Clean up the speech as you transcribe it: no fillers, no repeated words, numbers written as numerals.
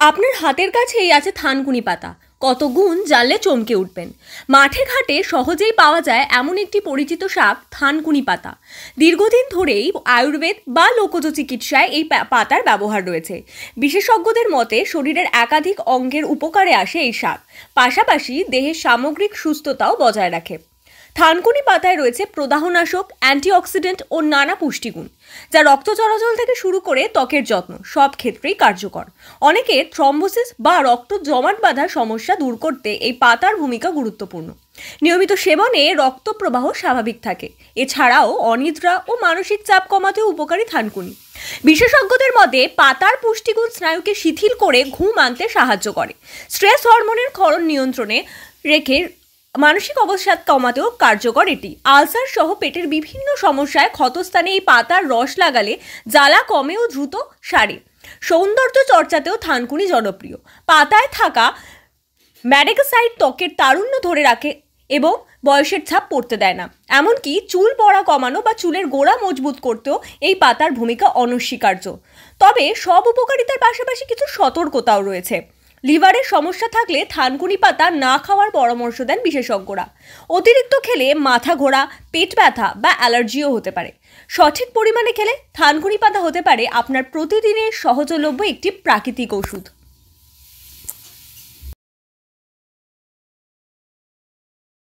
আপনার হাতের কাছেই আছে থানকুনি পাতা। কত গুণ জানলে চমকে উঠবেন। মাঠে ঘাটে সহজেই পাওয়া যায় এমন একটি পরিচিত শাক থানকুনি পাতা। দীর্ঘদিন ধরেই আয়ুর্বেদ বা লোকজ চিকিৎসায় এই পাতার ব্যবহার রয়েছে। বিশেষজ্ঞদের মতে শরীরের একাধিক অঙ্গের উপকারে আসে এই শাক, পাশাপাশি দেহের সামগ্রিক সুস্থতাও বজায় রাখে। থানকুনি পাতায় রয়েছে প্রদাহনাশক, অ্যান্টিঅক্সিডেন্ট ও নানা পুষ্টিগুণ, যা রক্ত চলাচল থেকে শুরু করে ত্বকের যত্ন সব ক্ষেত্রেই কার্যকর। অনেকের থ্রম্বোসিস বা রক্ত জমাট বাঁধার সমস্যা দূর করতে এই পাতার ভূমিকা গুরুত্বপূর্ণ। নিয়মিত সেবনে রক্ত প্রবাহ স্বাভাবিক থাকে। এছাড়াও অনিদ্রা ও মানসিক চাপ কমাতেও উপকারী থানকুনি। বিশেষজ্ঞদের মতে পাতার পুষ্টিগুণ স্নায়ুকে শিথিল করে ঘুম আনতে সাহায্য করে, স্ট্রেস হরমোনের ক্ষরণ নিয়ন্ত্রণে রেখে মানসিক অবসাদ কমাতেও কার্যকর এটি। আলসার সহ পেটের বিভিন্ন সমস্যায় ক্ষতস্থানে এই পাতার রস লাগালে জ্বালা কমে ও দ্রুত সারে। সৌন্দর্য চর্চাতেও থানকুনি জনপ্রিয়। পাতায় থাকা ম্যাডেকাসাইড ত্বকের তারুণ্য ধরে রাখে এবং বয়সের ছাপ পড়তে দেয় না। এমনকি চুল পড়া কমানো বা চুলের গোড়া মজবুত করতেও এই পাতার ভূমিকা অনস্বীকার্য। তবে সব উপকারিতার পাশাপাশি কিছু সতর্কতাও রয়েছে। লিভারের সমস্যা থাকলে থানকুনি পাতা না খাওয়ার পরামর্শ দেন বিশেষজ্ঞরা। অতিরিক্ত খেলে মাথা ঘোরা, পেট ব্যথা বা অ্যালার্জিও হতে পারে। সঠিক পরিমাণে খেলে থানকুনি পাতা হতে পারে আপনার প্রতিদিনের সহজলভ্য একটি প্রাকৃতিক ওষুধ।